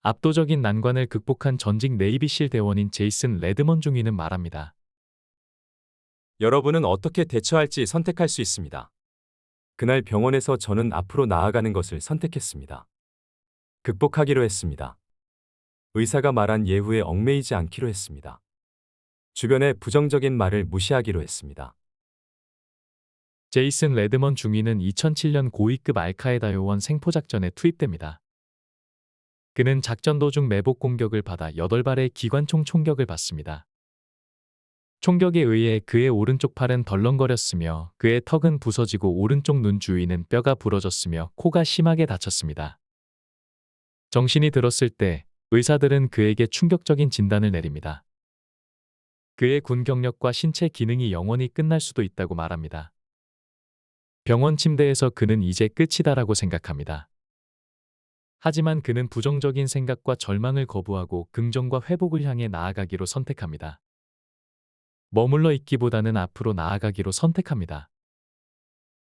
압도적인 난관을 극복한 전직 네이비실 대원인 제이슨 레드먼 중위는 말합니다. 여러분은 어떻게 대처할지 선택할 수 있습니다. 그날 병원에서 저는 앞으로 나아가는 것을 선택했습니다. 극복하기로 했습니다. 의사가 말한 예후에 얽매이지 않기로 했습니다. 주변의 부정적인 말을 무시하기로 했습니다. 제이슨 레드먼 중위는 2007년 고위급 알카에다 요원 생포작전에 투입됩니다. 그는 작전 도중 매복 공격을 받아 8발의 기관총 총격을 받습니다. 총격에 의해 그의 오른쪽 팔은 덜렁거렸으며 그의 턱은 부서지고 오른쪽 눈 주위는 뼈가 부러졌으며 코가 심하게 다쳤습니다. 정신이 들었을 때 의사들은 그에게 충격적인 진단을 내립니다. 그의 군 경력과 신체 기능이 영원히 끝날 수도 있다고 말합니다. 병원 침대에서 그는 이제 끝이다라고 생각합니다. 하지만 그는 부정적인 생각과 절망을 거부하고 긍정과 회복을 향해 나아가기로 선택합니다. 머물러 있기보다는 앞으로 나아가기로 선택합니다.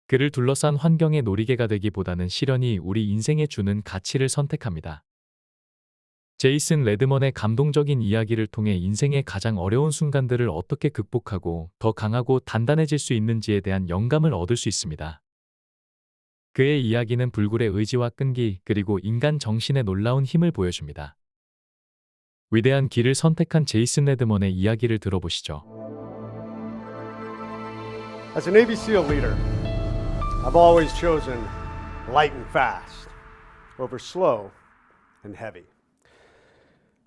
그를 둘러싼 환경의 놀이개가 되기보다는 시련이 우리 인생에 주는 가치를 선택합니다. 제이슨 레드먼의 감동적인 이야기를 통해 인생의 가장 어려운 순간들을 어떻게 극복하고 더 강하고 단단해질 수 있는지에 대한 영감을 얻을 수 있습니다. 그의 이야기는 불굴의 의지와 끈기 그리고 인간 정신의 놀라운 힘을 보여줍니다. 위대한 길을 선택한 제이슨 레드먼의 이야기를 들어보시죠. As a Navy SEAL leader, I've always chosen light and fast over slow and heavy.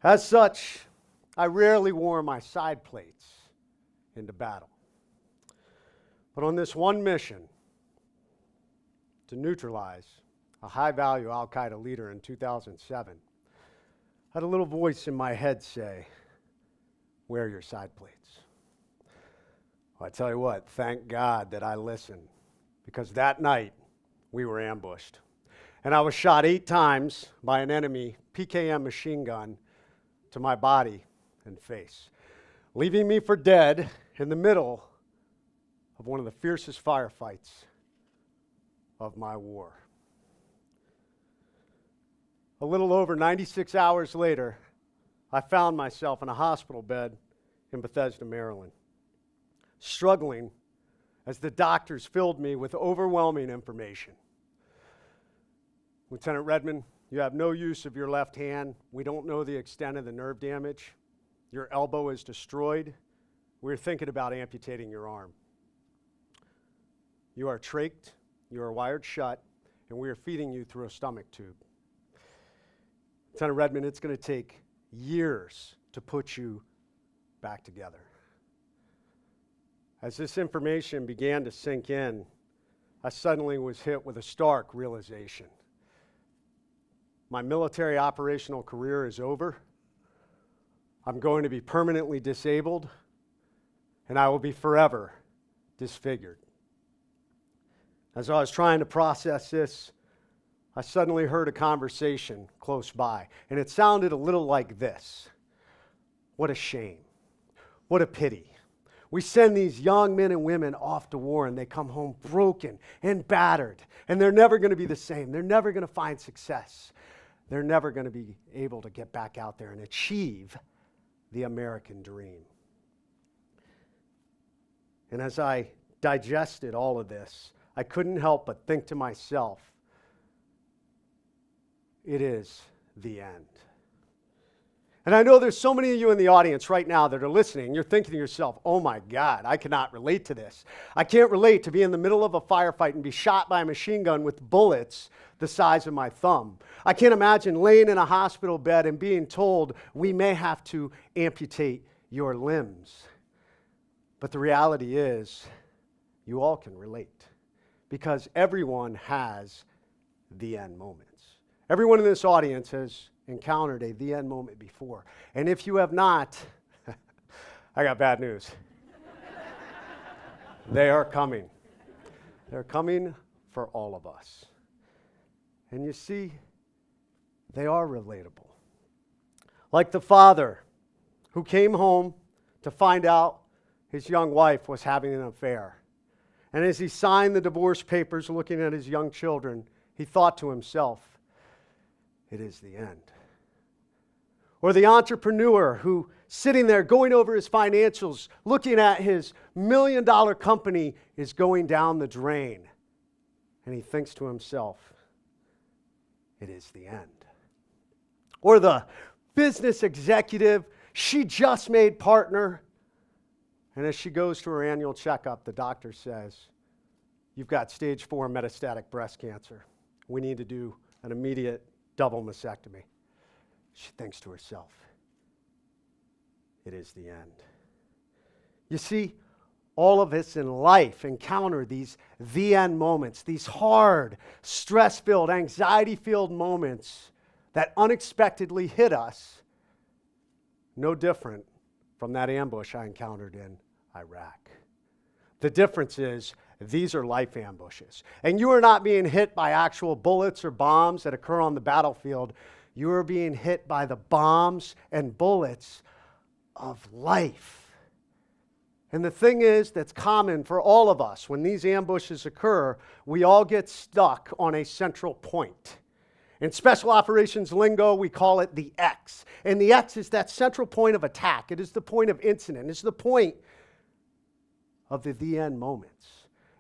As such, I rarely wore my side plates into battle. But on this one mission to neutralize a high-value Al-Qaeda leader in 2007, I had a little voice in my head say, "Wear your side plates." Well, I tell you what, thank God that I listened, because that night we were ambushed. And I was shot 8 times by an enemy PKM machine gun to my body and face, leaving me for dead in the middle of one of the fiercest firefights of my war. A little over 96 hours later, I found myself in a hospital bed in Bethesda, Maryland, struggling as the doctors filled me with overwhelming information. Lieutenant Redman, you have no use of your left hand. We don't know the extent of the nerve damage. Your elbow is destroyed. We're thinking about amputating your arm. You are trached, you are wired shut, and we are feeding you through a stomach tube. Lieutenant Redman, it's going to take years to put you back together. As this information began to sink in, I suddenly was hit with a stark realization. My military operational career is over. I'm going to be permanently disabled, and I will be forever disfigured. As I was trying to process this, I suddenly heard a conversation close by, and it sounded a little like this. What a shame. What a pity. We send these young men and women off to war, and they come home broken and battered, and they're never going to be the same. They're never going to find success. They're never going to be able to get back out there and achieve the American dream. And as I digested all of this, I couldn't help but think to myself, it is the end. And I know there's so many of you in the audience right now that are listening. You're thinking to yourself, oh my God, I cannot relate to this. I can't relate to be in the middle of a firefight and be shot by a machine gun with bullets the size of my thumb. I can't imagine laying in a hospital bed and being told we may have to amputate your limbs. But the reality is, you all can relate, because everyone has the end moments. Everyone in this audience has encountered a the end moment before. And if you have not, I got bad news. They are coming. They're coming for all of us. And you see, they are relatable. Like the father who came home to find out his young wife was having an affair. And as he signed the divorce papers looking at his young children, he thought to himself, it is the end. Or the entrepreneur who sitting there going over his financials, looking at his $1 million company is going down the drain. And he thinks to himself, it is the end. Or the business executive, she just made partner. And as she goes to her annual checkup, the doctor says, you've got stage 4 metastatic breast cancer. We need to do an immediate double mastectomy. She thinks to herself, it is the end. You see, all of us in life encounter these the end moments, these hard, stress-filled, anxiety-filled moments that unexpectedly hit us, no different from that ambush I encountered in Iraq. The difference is these are life ambushes. And you are not being hit by actual bullets or bombs that occur on the battlefield. You are being hit by the bombs and bullets of life. And the thing is that's common for all of us, when these ambushes occur, we all get stuck on a central point. In special operations lingo, we call it the X. And the X is that central point of attack. It is the point of incident. It's the point of the end moments.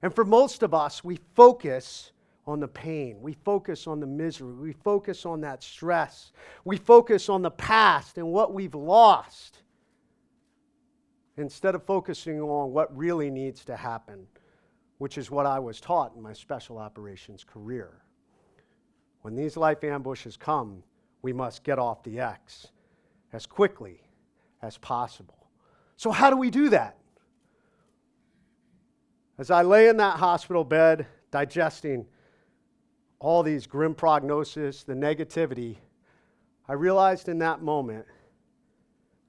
And for most of us, we focus on the pain. We focus on the misery. We focus on that stress. We focus on the past and what we've lost, instead of focusing on what really needs to happen, which is what I was taught in my special operations career. When these life ambushes come, we must get off the X as quickly as possible. So how do we do that? As I lay in that hospital bed, digesting all these grim prognoses, the negativity, I realized in that moment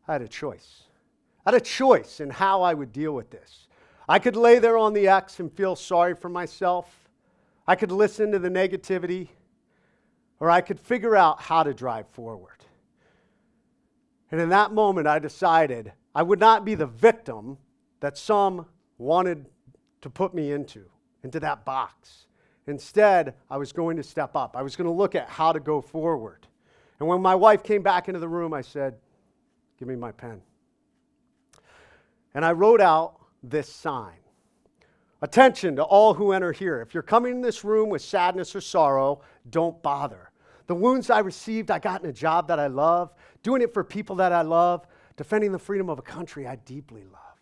I had a choice. I had a choice in how I would deal with this. I could lay there on the X and feel sorry for myself. I could listen to the negativity, or I could figure out how to drive forward. And in that moment, I decided I would not be the victim that some wanted to put me into that box. Instead, I was going to step up. I was going to look at how to go forward. And when my wife came back into the room, I said, give me my pen. And I wrote out this sign. Attention to all who enter here. If you're coming in this room with sadness or sorrow, don't bother. The wounds I received, I got in a job that I love, doing it for people that I love, defending the freedom of a country I deeply love.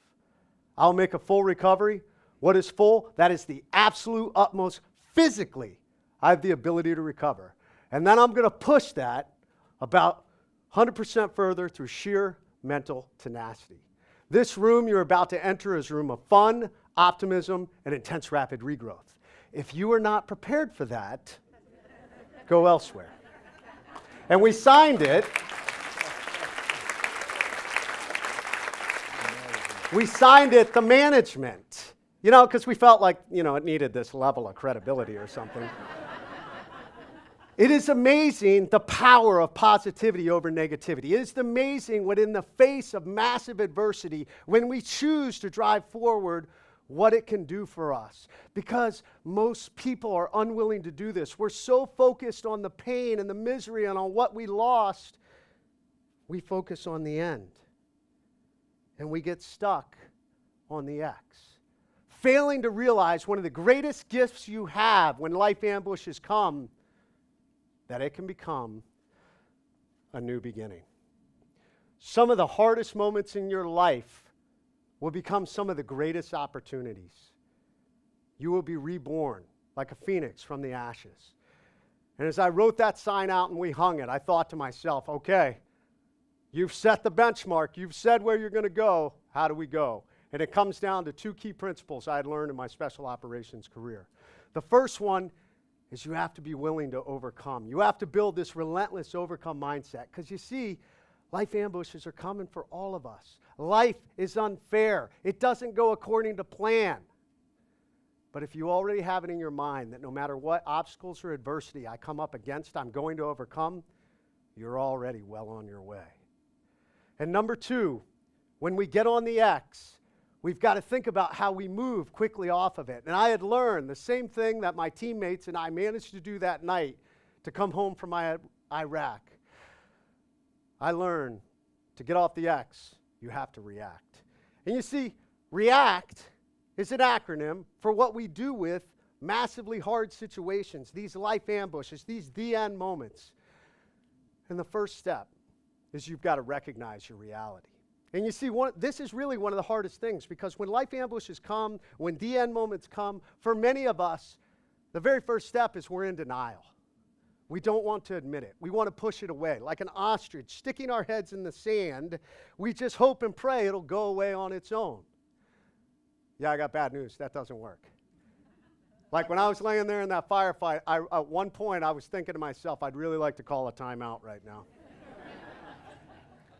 I'll make a full recovery. What is full? That is the absolute utmost physically I have the ability to recover. And then I'm going to push that about 100% further through sheer mental tenacity. This room you're about to enter is a room of fun, optimism, and intense rapid regrowth. If you are not prepared for that, go elsewhere. And we signed it. We signed it, the management. You know, because we felt like, it needed this level of credibility or something. It is amazing the power of positivity over negativity. It is amazing when in the face of massive adversity, when we choose to drive forward, what it can do for us. Because most people are unwilling to do this. We're so focused on the pain and the misery and on what we lost, we focus on the end. And we get stuck on the X. Failing to realize one of the greatest gifts you have when life ambushes come, that it can become a new beginning. Some of the hardest moments in your life will become some of the greatest opportunities. You will be reborn like a phoenix from the ashes. And as I wrote that sign out and we hung it, I thought to myself, okay, you've set the benchmark. You've said where you're going to go. How do we go? And it comes down to two key principles I had learned in my special operations career. The first one is you have to be willing to overcome. You have to build this relentless overcome mindset. Because you see, life ambushes are coming for all of us. Life is unfair. It doesn't go according to plan. But if you already have it in your mind that no matter what obstacles or adversity I come up against, I'm going to overcome, you're already well on your way. And number two, when we get on the X, we've got to think about how we move quickly off of it. And I had learned the same thing that my teammates and I managed to do that night to come home from Iraq. I learned to get off the X, you have to react. And you see, react is an acronym for what we do with massively hard situations, these life ambushes, these the end moments. And the first step is you've got to recognize your reality. And you see, this is really one of the hardest things, because when life ambushes come, when the end moments come, for many of us, the very first step is we're in denial. We don't want to admit it. We want to push it away. Like an ostrich sticking our heads in the sand, we just hope and pray it'll go away on its own. Yeah, I got bad news. That doesn't work. Like when I was laying there in that firefight, at one point I was thinking to myself, I'd really like to call a timeout right now.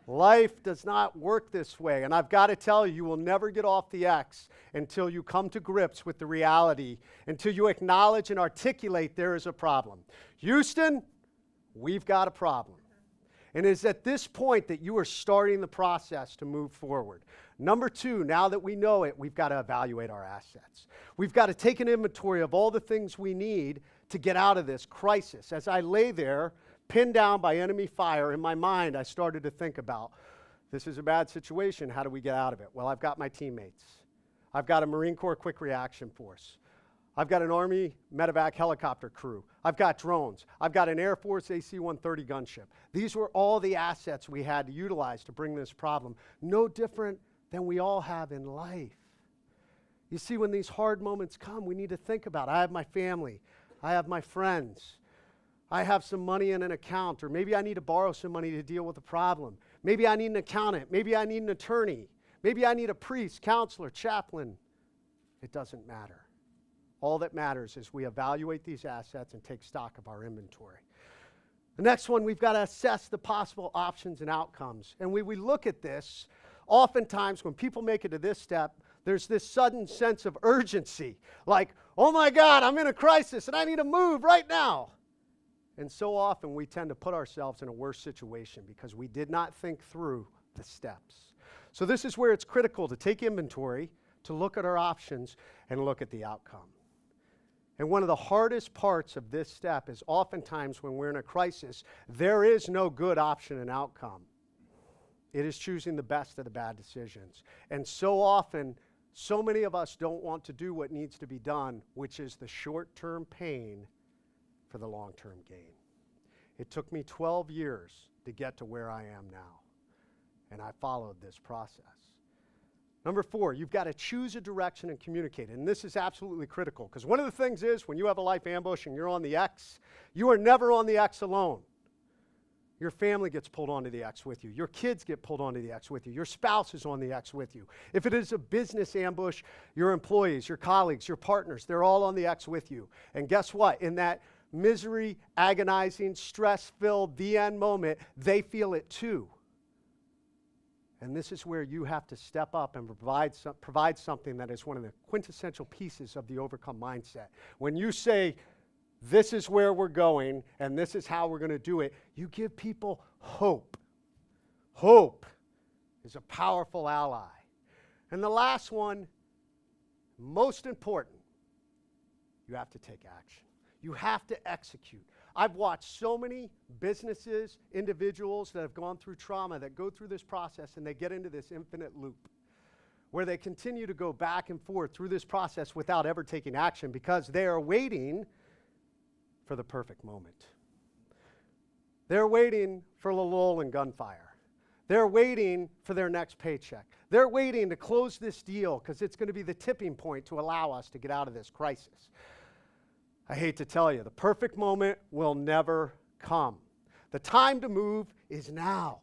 Life does not work this way, and I've got to tell you, you will never get off the X until you come to grips with the reality, until you acknowledge and articulate there is a problem. Houston, we've got a problem. And it's at this point that you are starting the process to move forward. Number two, now that we know it, we've got to evaluate our assets. We've got to take an inventory of all the things we need to get out of this crisis. As I lay there, pinned down by enemy fire, in my mind, I started to think about, this is a bad situation. How do we get out of it? Well, I've got my teammates. I've got a Marine Corps Quick Reaction Force. I've got an Army medevac helicopter crew. I've got drones. I've got an Air Force AC-130 gunship. These were all the assets we had to utilize to bring this problem. No different than we all have in life. You see, when these hard moments come, we need to think about, I have my family. I have my friends. I have some money in an account, or maybe I need to borrow some money to deal with a problem. Maybe I need an accountant. Maybe I need an attorney. Maybe I need a priest, counselor, chaplain. It doesn't matter. All that matters is we evaluate these assets and take stock of our inventory. The next one, we've got to assess the possible options and outcomes. And when we look at this, oftentimes when people make it to this step, there's this sudden sense of urgency. Like, oh my God, I'm in a crisis and I need to move right now. And so often we tend to put ourselves in a worse situation because we did not think through the steps. So this is where it's critical to take inventory, to look at our options, and look at the outcome. And one of the hardest parts of this step is oftentimes when we're in a crisis, there is no good option and outcome. It is choosing the best of the bad decisions. And so often, so many of us don't want to do what needs to be done, which is the short-term pain for the long-term gain. It took me 12 years to get to where I am now, and I followed this process. Number four, you've got to choose a direction and communicate. And this is absolutely critical, because one of the things is when you have a life ambush and you're on the X, you are never on the X alone. Your family gets pulled onto the X with you. Your kids get pulled onto the X with you. Your spouse is on the X with you. If it is a business ambush, your employees, your colleagues, your partners, they're all on the X with you. And guess what? In that misery, agonizing, stress-filled, the end moment, they feel it too. And this is where you have to step up and provide something that is one of the quintessential pieces of the overcome mindset. When you say, this is where we're going and this is how we're going to do it, you give people hope. Hope is a powerful ally. And the last one, most important, you have to take action. You have to execute. I've watched so many businesses, individuals that have gone through trauma that go through this process and they get into this infinite loop where they continue to go back and forth through this process without ever taking action because they are waiting for the perfect moment. They're waiting for the lull and gunfire. They're waiting for their next paycheck. They're waiting to close this deal because it's going to be the tipping point to allow us to get out of this crisis. I hate to tell you, the perfect moment will never come. The time to move is now.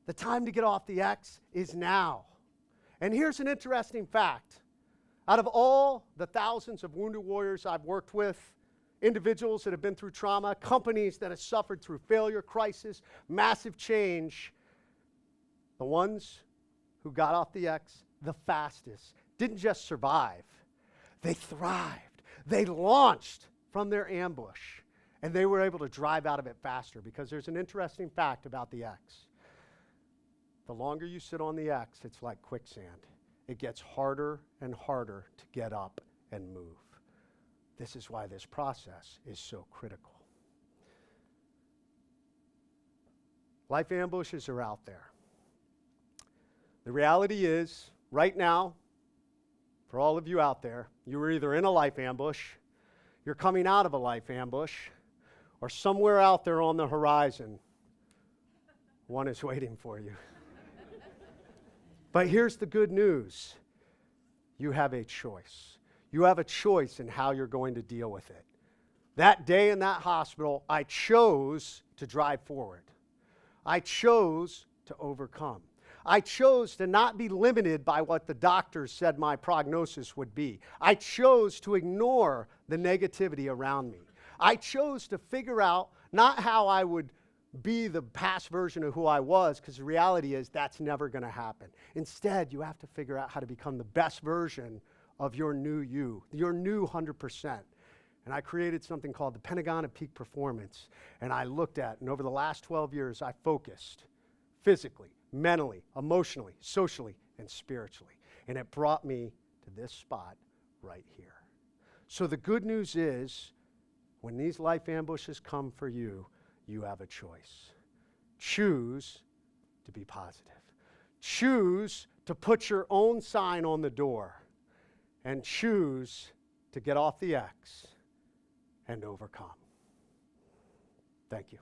The time to get off the X is now. And here's an interesting fact. Out of all the thousands of wounded warriors I've worked with, individuals that have been through trauma, companies that have suffered through failure, crisis, massive change, the ones who got off the X the fastest didn't just survive, they thrived. They launched from their ambush, and they were able to drive out of it faster because there's an interesting fact about the X. The longer you sit on the X, it's like quicksand. It gets harder and harder to get up and move. This is why this process is so critical. Life ambushes are out there. The reality is, right now, for all of you out there, you were either in a life ambush, you're coming out of a life ambush, or somewhere out there on the horizon, one is waiting for you. But here's the good news. You have a choice. You have a choice in how you're going to deal with it. That day in that hospital, I chose to drive forward. I chose to overcome. I chose to not be limited by what the doctors said my prognosis would be. I chose to ignore the negativity around me. I chose to figure out not how I would be the past version of who I was, because the reality is that's never going to happen. Instead, you have to figure out how to become the best version of your new you, your new 100%. And I created something called the Pentagon of Peak Performance. And I looked at, and over the last 12 years, I focused physically, mentally, emotionally, socially, and spiritually. And it brought me to this spot right here. So the good news is, when these life ambushes come for you, you have a choice. Choose to be positive. Choose to put your own sign on the door. And choose to get off the X and overcome. Thank you.